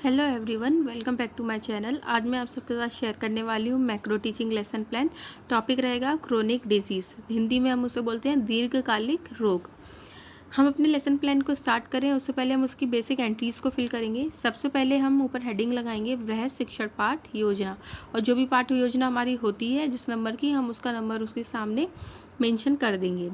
Hello everyone, welcome back to my channel. आज मैं आप सबके साथ शेयर करने वाली हूँ macro teaching lesson plan. Topic रहेगा क्रोनिक डिजीज़। हिंदी में हम उसे बोलते हैं दीर्घकालिक रोग। हम अपने लेसन प्लान को स्टार्ट करें उससे पहले हम उसकी बेसिक एंट्रीज़ को फिल करेंगे। सबसे पहले हम ऊपर हेडिंग लगाएंगे वृहद शिक्षण पाठ योजना, और जो भी पाठ योजना हमारी होती है जिस नंबर की, हम उसका नंबर उसके सामने मेंशन कर देंगे।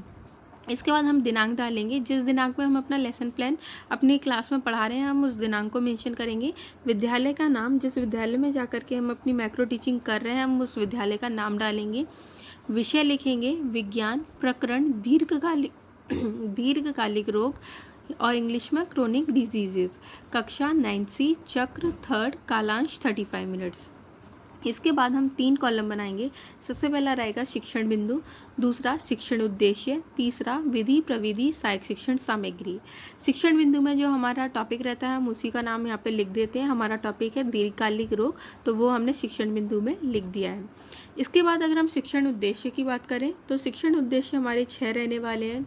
इसके बाद हम दिनांक डालेंगे, जिस दिनांक में हम अपना लेसन प्लान अपनी क्लास में पढ़ा रहे हैं हम उस दिनांक को मेंशन करेंगे। विद्यालय का नाम, जिस विद्यालय में जाकर के हम अपनी मैक्रो टीचिंग कर रहे हैं हम उस विद्यालय का नाम डालेंगे। विषय लिखेंगे विज्ञान, प्रकरण दीर्घकालिक रोग और इंग्लिश में क्रोनिक डिजीजेस, कक्षा 9C, चक्र 3rd, कालांश 35 मिनट्स। इसके बाद हम 3 कॉलम बनाएंगे। सबसे पहला रहेगा शिक्षण बिंदु, दूसरा शिक्षण उद्देश्य, तीसरा विधि प्रविधि सहायक शिक्षण सामग्री। शिक्षण बिंदु में जो हमारा टॉपिक रहता है हम उसी का नाम यहाँ पे लिख देते हैं। हमारा टॉपिक है दीर्घकालिक रोग, तो वो हमने शिक्षण बिंदु में लिख दिया है। इसके बाद अगर हम शिक्षण उद्देश्य की बात करें तो शिक्षण उद्देश्य हमारे 6 रहने वाले हैं।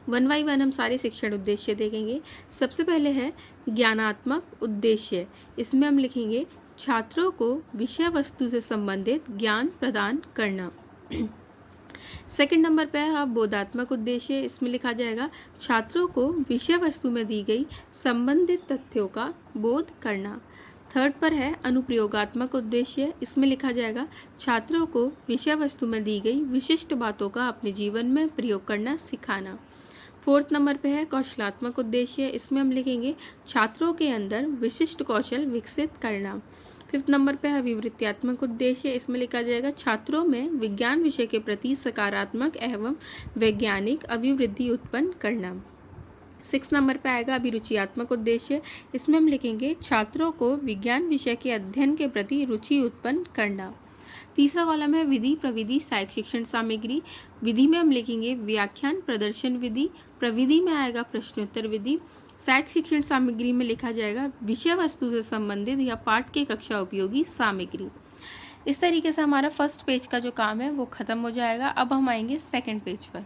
1 बाई 1 हम सारे शिक्षण उद्देश्य देखेंगे। सबसे पहले है ज्ञानात्मक उद्देश्य। इसमें हम लिखेंगे छात्रों को विषय वस्तु से संबंधित ज्ञान प्रदान करना। सेकंड नंबर पे है बोधात्मक उद्देश्य। इसमें लिखा जाएगा छात्रों को विषय वस्तु में दी गई संबंधित तथ्यों का बोध करना। थर्ड पर है अनुप्रयोगात्मक उद्देश्य। इसमें लिखा जाएगा छात्रों को विषय वस्तु में दी गई विशिष्ट बातों का अपने जीवन में प्रयोग करना सिखाना। फोर्थ नंबर पे है कौशलात्मक उद्देश्य। इसमें हम लिखेंगे छात्रों के अंदर विशिष्ट कौशल विकसित करना। फिफ्थ नंबर पे है विवृत्त्यात्मक उद्देश्य। इसमें लिखा जाएगा छात्रों में विज्ञान विषय के प्रति सकारात्मक एवं वैज्ञानिक अभिवृद्धि उत्पन्न करना। 6 नंबर पे आएगा अभिरुचियात्मक उद्देश्य। इसमें हम लिखेंगे छात्रों को विज्ञान विषय के अध्ययन के प्रति रुचि उत्पन्न करना। तीसरा कॉलम है विधि प्रविधि सहायक शिक्षण सामग्री। विधि में हम लिखेंगे व्याख्यान प्रदर्शन विधि, प्रविधि में आएगा प्रश्नोत्तर विधि, सहायक शिक्षण सामग्री में लिखा जाएगा विषय वस्तु से संबंधित या पाठ के कक्षा उपयोगी सामग्री। इस तरीके से हमारा फर्स्ट पेज का जो काम है वो खत्म हो जाएगा। अब हम आएंगे सेकंड पेज पर।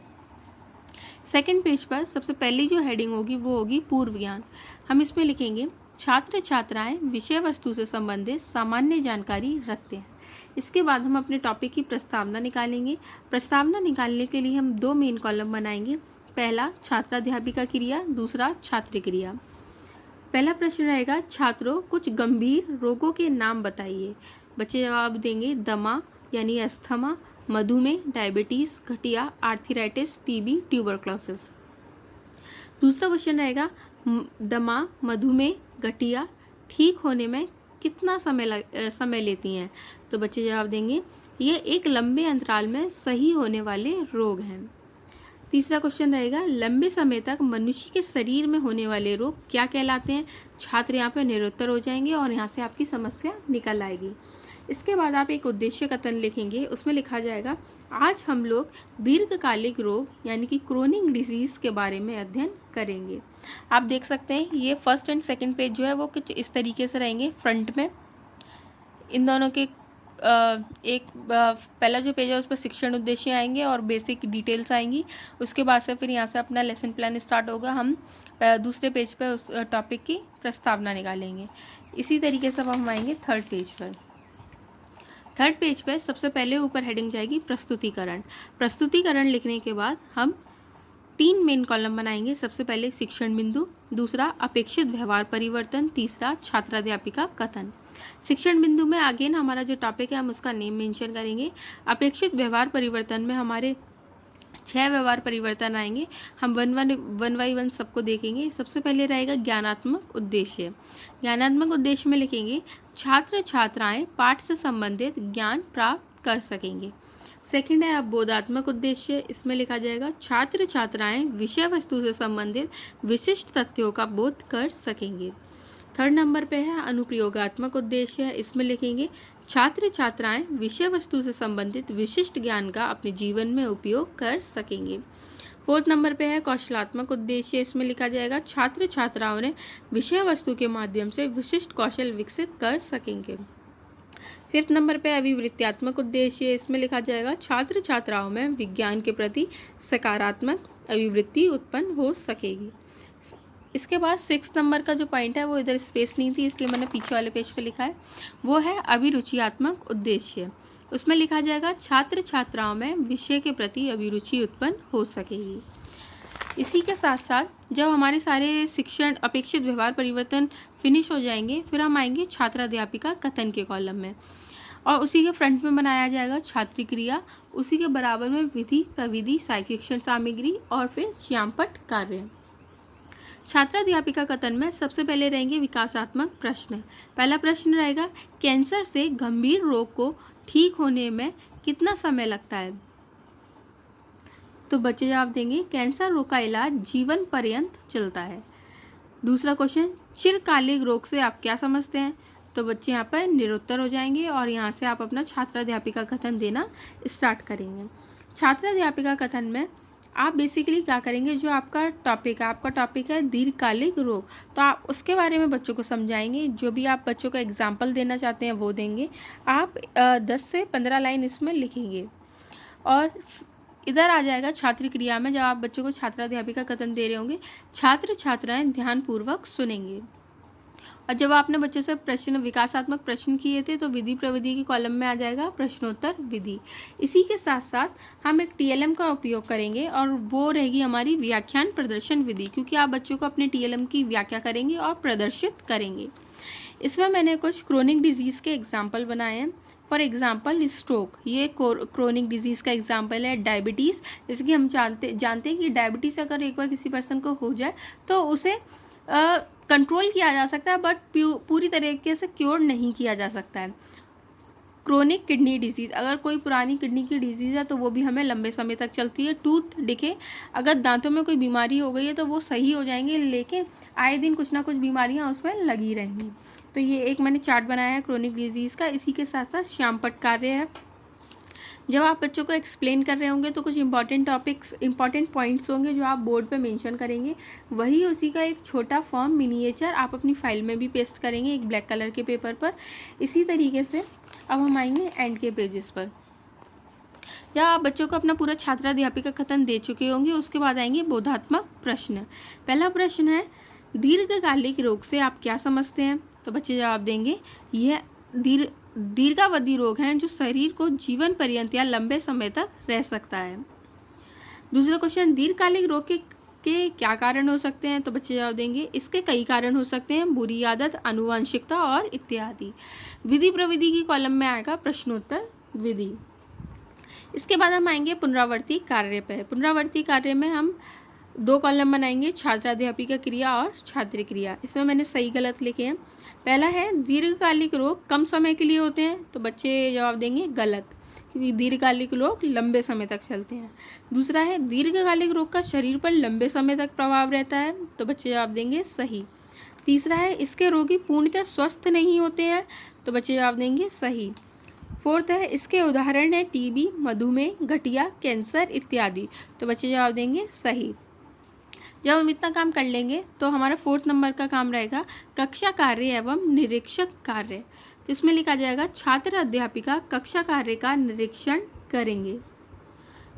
सेकंड पेज पर सबसे पहली जो हेडिंग होगी वो होगी पूर्व ज्ञान। हम इसमें लिखेंगे छात्र छात्राएं विषय वस्तु से संबंधित सामान्य जानकारी रखते हैं। इसके बाद हम अपने टॉपिक की प्रस्तावना निकालेंगे। प्रस्तावना निकालने के लिए हम 2 मेन कॉलम बनाएंगे। पहला छात्राध्यापिका क्रिया, दूसरा छात्र क्रिया। पहला प्रश्न रहेगा छात्रों कुछ गंभीर रोगों के नाम बताइए। बच्चे जवाब देंगे दमा यानी अस्थमा, मधुमेह, डायबिटीज़, गठिया, आर्थराइटिस, टीबी, ट्यूबरक्लोसिस। दूसरा क्वेश्चन रहेगा दमा, मधुमेह, गठिया ठीक होने में कितना समय लेती हैं। तो बच्चे जवाब देंगे ये एक लंबे अंतराल में सही होने वाले रोग हैं। तीसरा क्वेश्चन रहेगा लंबे समय तक मनुष्य के शरीर में होने वाले रोग क्या कहलाते हैं। छात्र यहाँ पे निरुत्तर हो जाएंगे और यहाँ से आपकी समस्या निकल आएगी। इसके बाद आप एक उद्देश्य कथन लिखेंगे। उसमें लिखा जाएगा आज हम लोग दीर्घकालिक रोग यानी कि क्रोनिक डिजीज़ के बारे में अध्ययन करेंगे। आप देख सकते हैं ये फर्स्ट एंड सेकंड पेज जो है वो कुछ इस तरीके से रहेंगे। फ्रंट में इन दोनों के पहला जो पेज है उस पर शिक्षण उद्देश्य आएंगे और बेसिक डिटेल्स आएंगी। उसके बाद से फिर यहाँ से अपना लेसन प्लान स्टार्ट होगा। हम दूसरे पेज पर उस टॉपिक की प्रस्तावना निकालेंगे। इसी तरीके से हम आएंगे थर्ड पेज पर। थर्ड पेज पर सबसे पहले ऊपर हेडिंग जाएगी प्रस्तुतिकरण। प्रस्तुतिकरण लिखने के बाद हम 3 मेन कॉलम बनाएंगे। सबसे पहले शिक्षण बिंदु, दूसरा अपेक्षित व्यवहार परिवर्तन, तीसरा छात्राध्यापिका कथन। शिक्षण बिंदु में अगेन हमारा जो टॉपिक है हम उसका नेम मेंशन करेंगे। अपेक्षित व्यवहार परिवर्तन में हमारे 6 व्यवहार परिवर्तन आएंगे। हम 1 बाई 1 सबको देखेंगे। सबसे पहले रहेगा ज्ञानात्मक उद्देश्य। ज्ञानात्मक उद्देश्य में लिखेंगे छात्र छात्राएं पाठ से संबंधित ज्ञान प्राप्त कर सकेंगे। सेकंड है बोधात्मक उद्देश्य। इसमें लिखा जाएगा छात्र छात्राएं विषय वस्तु से संबंधित विशिष्ट तथ्यों का बोध कर सकेंगे। थर्ड नंबर पे है अनुप्रयोगात्मक उद्देश्य। इसमें लिखेंगे छात्र छात्राएं विषय वस्तु से संबंधित विशिष्ट ज्ञान का अपने जीवन में उपयोग कर सकेंगे। फोर्थ नंबर पे है कौशलात्मक उद्देश्य। इसमें लिखा जाएगा छात्र छात्राओं ने विषय वस्तु के माध्यम से विशिष्ट कौशल विकसित कर सकेंगे। फिफ्थ नंबर पे अभिवृत्त्यात्मक उद्देश्य। इसमें लिखा जाएगा छात्र छात्राओं में विज्ञान के प्रति सकारात्मक अभिवृत्ति उत्पन्न हो सकेगी। इसके बाद 6 नंबर का जो पॉइंट है वो इधर स्पेस नहीं थी इसलिए मैंने पीछे वाले पेज पे लिखा है, वो है अभिरुचियात्मक उद्देश्य। उसमें लिखा जाएगा छात्र छात्राओं में विषय के प्रति अभिरुचि उत्पन्न हो सकेगी। इसी के साथ साथ जब हमारे सारे शिक्षण अपेक्षित व्यवहार परिवर्तन फिनिश हो जाएंगे, फिर हम आएंगे छात्राध्यापिका कथन के कॉलम में, और उसी के फ्रंट में बनाया जाएगा छात्र क्रिया, उसी के बराबर में विधि प्रविधि सहायक शिक्षण सामग्री और फिर श्यामपट्ट कार्य। छात्राध्यापिका कथन में सबसे पहले रहेंगे विकासात्मक प्रश्न। पहला प्रश्न रहेगा, कैंसर से गंभीर रोग को ठीक होने में कितना समय लगता है? तो बच्चे जवाब देंगे, कैंसर रोग का इलाज जीवन पर्यंत चलता है। दूसरा क्वेश्चन, चिरकालिक रोग से आप क्या समझते हैं? तो बच्चे यहाँ पर निरुत्तर हो जाएंगे और यहाँ से आप अपना छात्राध्यापिका कथन देना स्टार्ट करेंगे। छात्राध्यापिका कथन में आप बेसिकली क्या करेंगे, जो आपका टॉपिक है दीर्घकालिक रोग, तो आप उसके बारे में बच्चों को समझाएंगे। जो भी आप बच्चों को एग्जाम्पल देना चाहते हैं वो देंगे। आप 10 से 15 लाइन इसमें लिखेंगे। और इधर आ जाएगा छात्र क्रिया में, जब आप बच्चों को छात्राध्यापिका कथन दे रहे होंगे, छात्र छात्राएं ध्यानपूर्वक सुनेंगे। और जब आपने बच्चों से प्रश्न विकासात्मक प्रश्न किए थे तो विधि प्रविधि की कॉलम में आ जाएगा प्रश्नोत्तर विधि। इसी के साथ साथ हम एक TLM का उपयोग करेंगे और वो रहेगी हमारी व्याख्यान प्रदर्शन विधि, क्योंकि आप बच्चों को अपने TLM की व्याख्या करेंगे और प्रदर्शित करेंगे। इसमें मैंने कुछ क्रोनिक डिजीज़ के एग्जाम्पल बनाए हैं। फॉर एग्जाम्पल स्ट्रोक, ये क्रोनिक डिजीज़ का एग्जाम्पल है। डायबिटीज़, जैसे कि हम जानते हैं कि डायबिटीज़ अगर एक बार किसी पर्सन को हो जाए तो उसे कंट्रोल किया जा सकता है, बट पूरी तरीके से क्योर नहीं किया जा सकता है। क्रोनिक किडनी डिजीज़, अगर कोई पुरानी किडनी की डिजीज़ है तो वो भी हमें लंबे समय तक चलती है। टूथ डिके, अगर दांतों में कोई बीमारी हो गई है तो वो सही हो जाएंगे, लेकिन आए दिन कुछ ना कुछ बीमारियां उसमें लगी रहेंगी। तो ये एक मैंने चार्ट बनाया है क्रोनिक डिजीज़ का। इसी के साथ साथ श्यामपट्ट कार्य है। जब आप बच्चों को एक्सप्लेन कर रहे होंगे तो कुछ इंपॉर्टेंट पॉइंट्स होंगे जो आप बोर्ड पे मेंशन करेंगे, वही उसी का एक छोटा फॉर्म मिनिएचर आप अपनी फाइल में भी पेस्ट करेंगे एक ब्लैक कलर के पेपर पर। इसी तरीके से अब हम आएंगे एंड के पेजेस पर, जब आप बच्चों को अपना पूरा छात्राध्यापिका कथन दे चुके होंगे। उसके बाद आएंगे बोधात्मक प्रश्न। पहला प्रश्न है, दीर्घकालिक रोग से आप क्या समझते हैं? तो बच्चे जवाब देंगे, यह दीर्घावधि रोग हैं जो शरीर को जीवन पर्यंत या लंबे समय तक रह सकता है। दूसरा क्वेश्चन, दीर्घकालिक रोग के क्या कारण हो सकते हैं? तो बच्चे जवाब देंगे, इसके कई कारण हो सकते हैं, बुरी आदत, आनुवंशिकता और इत्यादि। विधि प्रविधि की कॉलम में आएगा प्रश्नोत्तर विधि। इसके बाद हम आएंगे पुनरावर्ती कार्य पे। पुनरावर्ती कार्य में हम 2 कॉलम बनाएंगे, छात्राध्यापिका क्रिया और छात्र क्रिया। इसमें मैंने सही गलत लिखे हैं। पहला है, दीर्घकालिक रोग कम समय के लिए होते हैं, तो बच्चे जवाब देंगे गलत, क्योंकि दीर्घकालिक रोग लंबे समय तक चलते हैं। दूसरा है, दीर्घकालिक रोग का शरीर पर लंबे समय तक प्रभाव रहता है, तो बच्चे जवाब देंगे सही। तीसरा है, इसके रोगी पूर्णतः स्वस्थ नहीं होते हैं, तो बच्चे जवाब देंगे सही। फोर्थ है, इसके उदाहरण है TB, मधुमेह, गठिया, कैंसर इत्यादि, तो बच्चे जवाब देंगे सही। जब हम इतना काम कर लेंगे तो हमारा 4th नंबर का काम रहेगा कक्षा कार्य एवं निरीक्षक कार्य। तो इसमें लिखा जाएगा, छात्र अध्यापिका कक्षा कार्य का निरीक्षण करेंगे।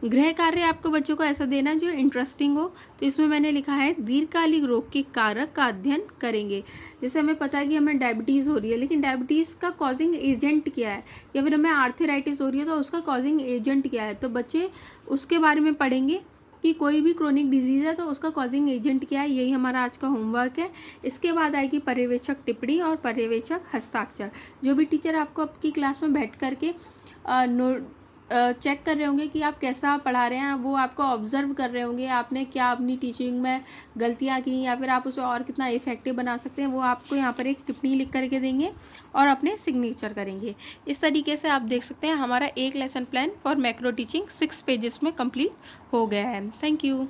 गृह कार्य आपको बच्चों को ऐसा देना जो इंटरेस्टिंग हो। तो इसमें मैंने लिखा है, दीर्घकालिक रोग के कारक का अध्ययन करेंगे। जैसे हमें पता है कि हमें डायबिटीज़ हो रही है, लेकिन डायबिटीज़ का कॉजिंग एजेंट क्या है, या फिर हमें आर्थराइटिस हो रही है तो उसका कॉजिंग एजेंट क्या है। तो बच्चे उसके बारे में पढ़ेंगे कि कोई भी क्रोनिक डिजीज़ है तो उसका कॉजिंग एजेंट क्या है। यही हमारा आज का होमवर्क है। इसके बाद आएगी पर्यवेक्षक टिप्पणी और पर्यवेक्षक हस्ताक्षर। जो भी टीचर आपको आपकी क्लास में बैठ करके चेक कर रहे होंगे कि आप कैसा पढ़ा रहे हैं, वो आपको ऑब्जर्व कर रहे होंगे, आपने क्या अपनी टीचिंग में गलतियां की या फिर आप उसे और कितना इफेक्टिव बना सकते हैं, वो आपको यहाँ पर एक टिप्पणी लिख करके देंगे और अपने सिग्नेचर करेंगे। इस तरीके से आप देख सकते हैं हमारा एक lesson plan for macro teaching 6 pages में कंप्लीट हो गया है। Thank you.